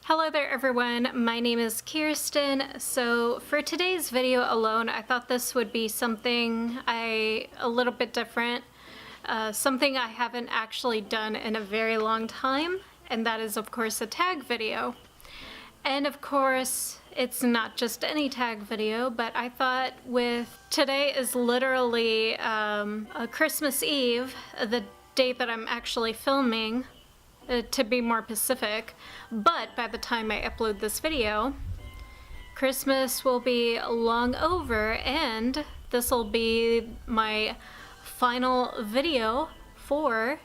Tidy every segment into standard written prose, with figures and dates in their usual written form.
Hello there everyone, my name is Kirsten. So for today's video alone, I thought this would be something a little bit different, something I haven't actually done in a very long time, and that is of course a tag video. And of course, it's not just any tag video, but I thought today is literally a Christmas Eve, the date that I'm actually filming, to be more specific, but by the time I upload this video, Christmas will be long over, and this will be my final video for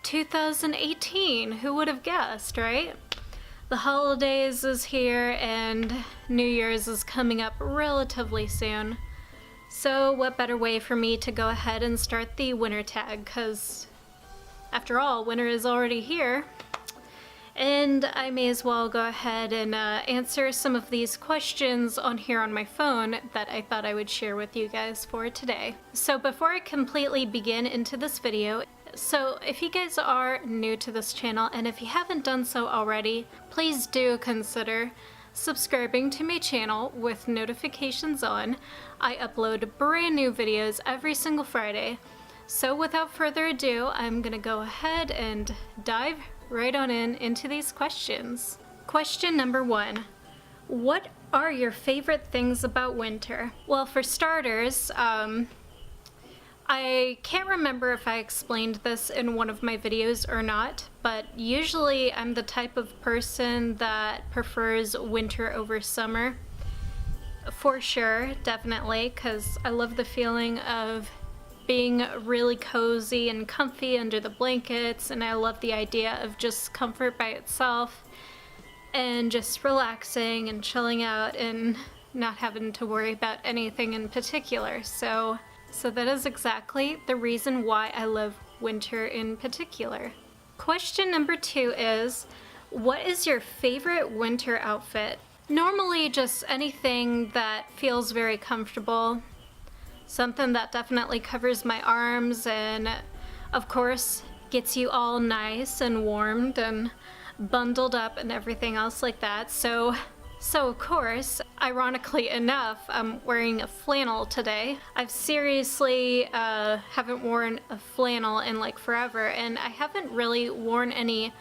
2018. Who would have guessed, right? The holidays is here and New Year's is coming up relatively soon. So what better way for me to go ahead and start the winter tag, because after all, winter is already here. And I may as well go ahead and answer some of these questions on here on my phone that I thought I would share with you guys for today. So before I completely begin into this video, so if you guys are new to this channel, and if you haven't done so already, please do consider subscribing to my channel with notifications on. I upload brand new videos every single Friday. So without further ado, I'm gonna go ahead and dive right on into these questions. Question number 1. What are your favorite things about winter? Well, for starters, I can't remember if I explained this in one of my videos or not, but usually I'm the type of person that prefers winter over summer. For sure, definitely, because I love the feeling of being really cozy and comfy under the blankets, and I love the idea of just comfort by itself and just relaxing and chilling out and not having to worry about anything in particular. So that is exactly the reason why I love winter in particular. Question number 2 is, what is your favorite winter outfit? Normally just anything that feels very comfortable. Something that definitely covers my arms and, of course, gets you all nice and warmed and bundled up and everything else like that. So of course, ironically enough, I'm wearing a flannel today. I've seriously haven't worn a flannel in like forever, and I haven't really worn any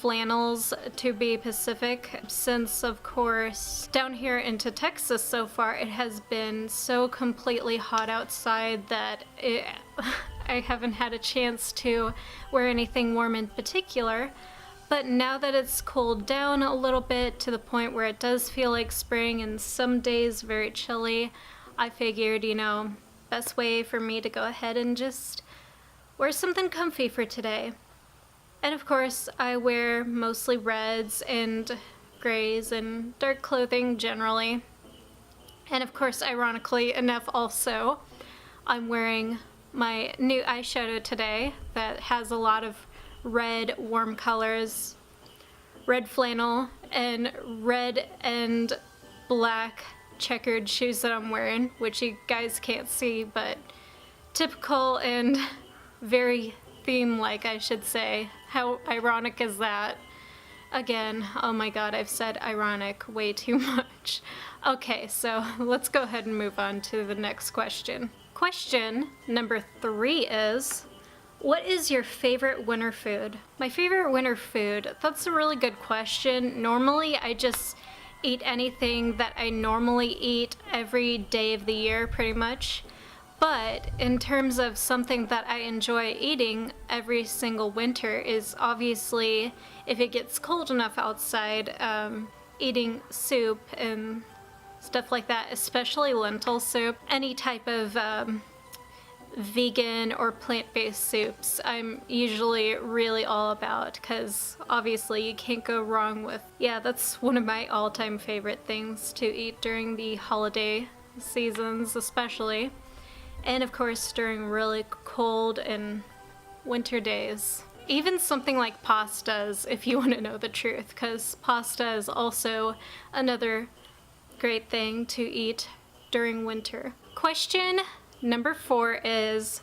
flannels, to be specific, since of course down here into Texas so far it has been so completely hot outside that I haven't had a chance to wear anything warm in particular. But now that it's cooled down a little bit to the point where it does feel like spring and some days very chilly, I figured, you know, best way for me to go ahead and just wear something comfy for today. And of course, I wear mostly reds and grays and dark clothing generally. And of course, ironically enough also, I'm wearing my new eyeshadow today that has a lot of red warm colors, red flannel, and red and black checkered shoes that I'm wearing, which you guys can't see, but typical and very theme-like, I should say. How ironic is that? Again, oh my god, I've said ironic way too much. Okay, so let's go ahead and move on to the next question. Question number 3 is, what is your favorite winter food? My favorite winter food? That's a really good question. Normally, I just eat anything that I normally eat every day of the year, pretty much. But in terms of something that I enjoy eating every single winter is obviously, if it gets cold enough outside, eating soup and stuff like that, especially lentil soup. Any type of vegan or plant-based soups I'm usually really all about, because obviously you can't go wrong with, yeah, that's one of my all-time favorite things to eat during the holiday seasons especially. And of course during really cold and winter days. Even something like pastas, if you want to know the truth, because pasta is also another great thing to eat during winter. Question number 4 is,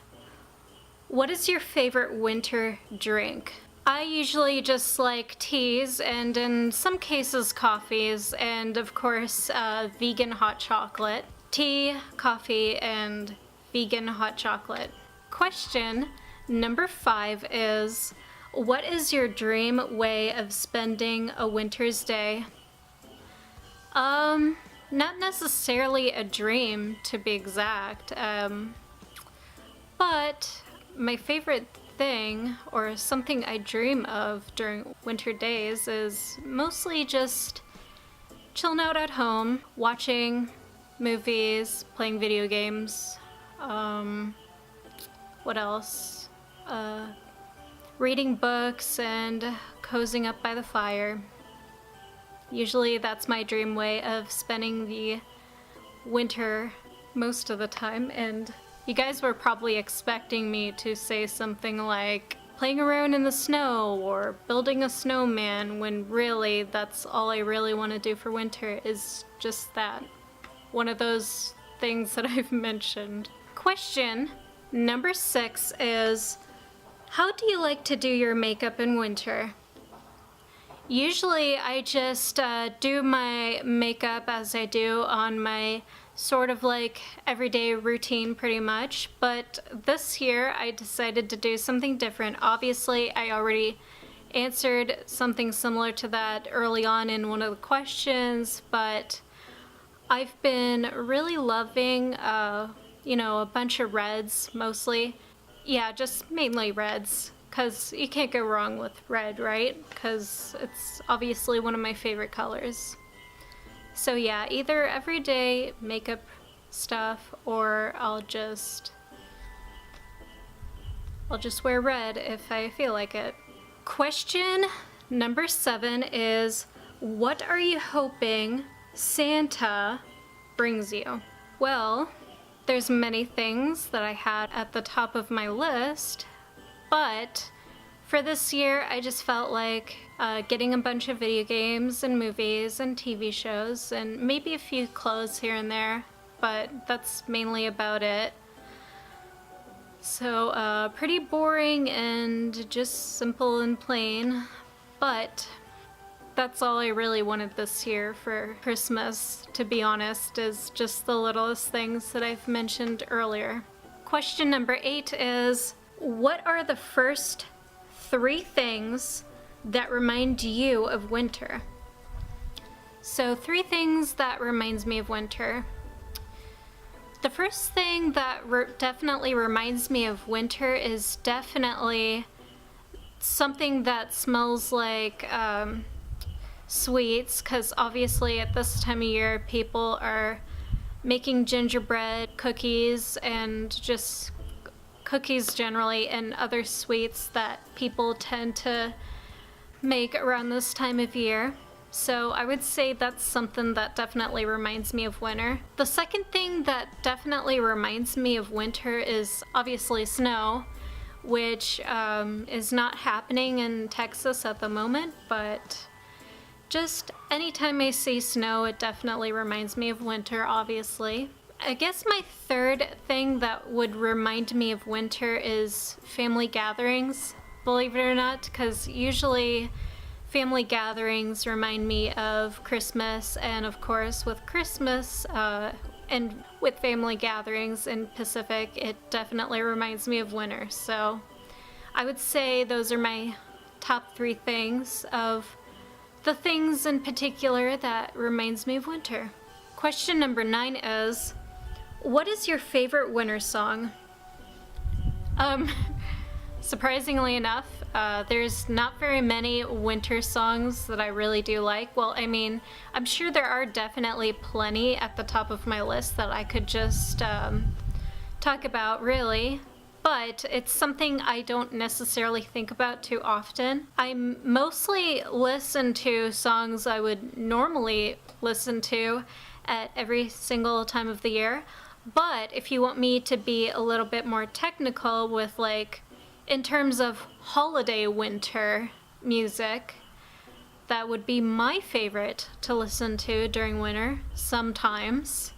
what is your favorite winter drink? I usually just like teas and in some cases coffees, and of course vegan hot chocolate. Tea, coffee, and vegan hot chocolate. Question number 5 is, what is your dream way of spending a winter's day? Not necessarily a dream, to be exact, but my favorite thing, or something I dream of during winter days, is mostly just chilling out at home, watching movies, playing video games, what else? Reading books and cozying up by the fire. Usually that's my dream way of spending the winter most of the time, and you guys were probably expecting me to say something like playing around in the snow or building a snowman, when really that's all I really want to do for winter is just that. One of those things that I've mentioned. Question number 6 is, how do you like to do your makeup in winter? Usually I just do my makeup as I do on my sort of like everyday routine pretty much, but this year I decided to do something different. Obviously I already answered something similar to that early on in one of the questions, but I've been really loving you know, a bunch of reds mostly. Yeah, just mainly reds, because you can't go wrong with red, right? Because it's obviously one of my favorite colors. So yeah, either everyday makeup stuff, or I'll just wear red if I feel like it. Question number 7 is, what are you hoping Santa brings you? Well, there's many things that I had at the top of my list, but for this year I just felt like getting a bunch of video games and movies and TV shows and maybe a few clothes here and there, but that's mainly about it. So pretty boring and just simple and plain, but that's all I really wanted this year for Christmas, to be honest, is just the littlest things that I've mentioned earlier. Question number 8 is, what are the first 3 things that remind you of winter? So 3 things that reminds me of winter. The first thing that definitely reminds me of winter is definitely something that smells like sweets, because obviously at this time of year people are making gingerbread cookies and just cookies generally, and other sweets that people tend to make around this time of year. So I would say that's something that definitely reminds me of winter. The second thing that definitely reminds me of winter is obviously snow, which is not happening in Texas at the moment, but just anytime I see snow, it definitely reminds me of winter, obviously. I guess my third thing that would remind me of winter is family gatherings, believe it or not, because usually family gatherings remind me of Christmas, and of course with Christmas and with family gatherings in Pacific, it definitely reminds me of winter. So I would say those are my top 3 things of the things in particular that reminds me of winter. Question number 9 is, what is your favorite winter song? Surprisingly enough, there's not very many winter songs that I really do like. Well, I mean, I'm sure there are definitely plenty at the top of my list that I could just talk about, really. But it's something I don't necessarily think about too often. I mostly listen to songs I would normally listen to at every single time of the year. But if you want me to be a little bit more technical with, like, in terms of holiday winter music, that would be my favorite to listen to during winter sometimes,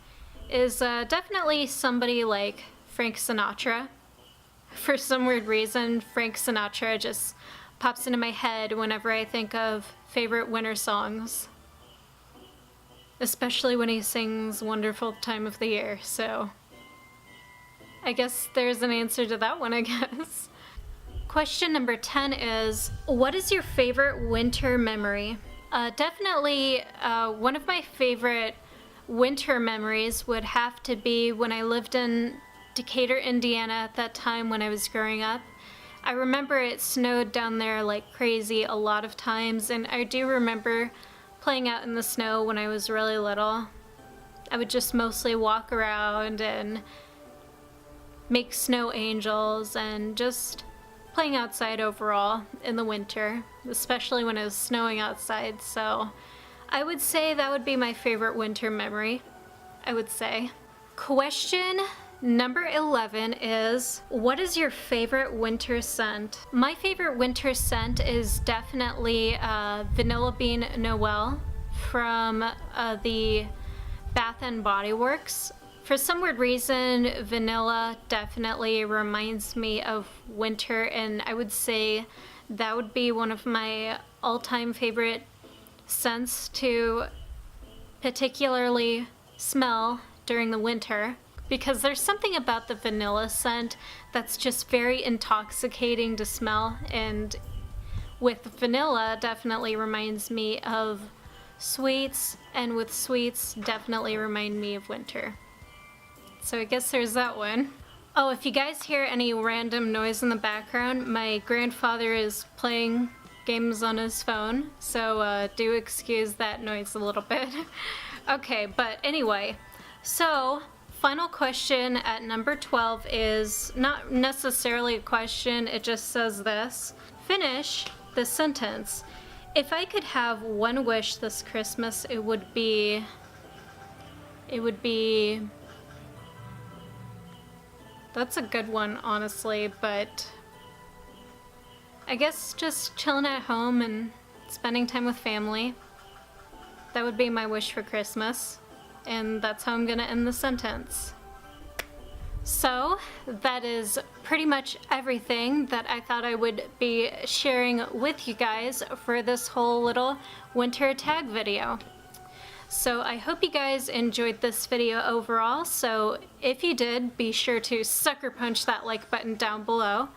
is definitely somebody like Frank Sinatra. For some weird reason, Frank Sinatra just pops into my head whenever I think of favorite winter songs. Especially when he sings Wonderful Time of the Year, so I guess there's an answer to that one, I guess. Question number 10 is, what is your favorite winter memory? Definitely one of my favorite winter memories would have to be when I lived in Decatur, Indiana at that time when I was growing up. I remember it snowed down there like crazy a lot of times, and I do remember playing out in the snow when I was really little. I would just mostly walk around and make snow angels and just playing outside overall in the winter, especially when it was snowing outside. So I would say that would be my favorite winter memory, I would say. Question number 11 is, what is your favorite winter scent? My favorite winter scent is definitely Vanilla Bean Noel from the Bath and Body Works. For some weird reason, vanilla definitely reminds me of winter, and I would say that would be one of my all-time favorite scents to particularly smell during the winter, because there's something about the vanilla scent that's just very intoxicating to smell, and with vanilla definitely reminds me of sweets, and with sweets definitely remind me of winter. So I guess there's that one. Oh, if you guys hear any random noise in the background, my grandfather is playing games on his phone, so do excuse that noise a little bit. Okay, but anyway, so final question at number 12 is not necessarily a question, it just says this. Finish the sentence. If I could have one wish this Christmas, it would be... That's a good one, honestly, but I guess just chilling at home and spending time with family. That would be my wish for Christmas, and that's how I'm gonna end the sentence. So that is pretty much everything that I thought I would be sharing with you guys for this whole little winter tag video. So I hope you guys enjoyed this video overall, so if you did, be sure to sucker punch that like button down below.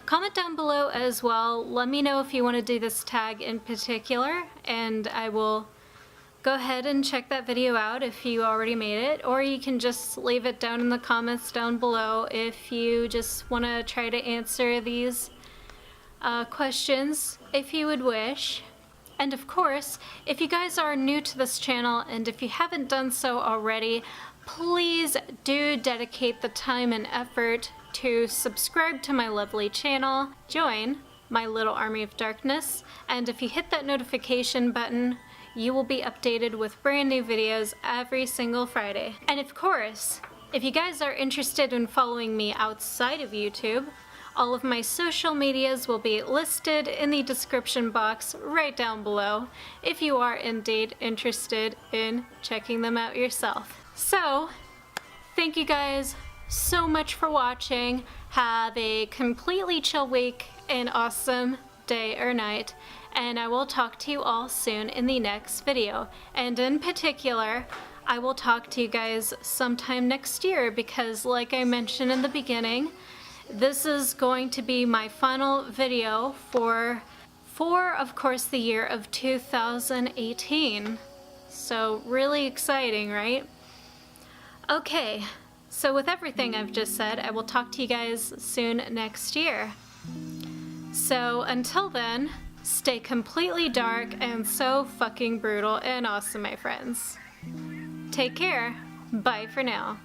Comment down below as well, let me know if you want to do this tag in particular, and I will go ahead and check that video out if you already made it, or you can just leave it down in the comments down below if you just want to try to answer these questions if you would wish. And of course, if you guys are new to this channel and if you haven't done so already, please do dedicate the time and effort to subscribe to my lovely channel, join my little army of darkness, and if you hit that notification button, you will be updated with brand new videos every single Friday. And of course, if you guys are interested in following me outside of YouTube, all of my social medias will be listed in the description box right down below if you are indeed interested in checking them out yourself. So, thank you guys so much for watching. Have a completely chill week, an awesome day or night, and I will talk to you all soon in the next video. And in particular, I will talk to you guys sometime next year because, like I mentioned in the beginning, this is going to be my final video for of course, the year of 2018. So really exciting, right? Okay, so with everything I've just said, I will talk to you guys soon next year. So until then, stay completely dark and so fucking brutal and awesome, my friends. Take care. Bye for now.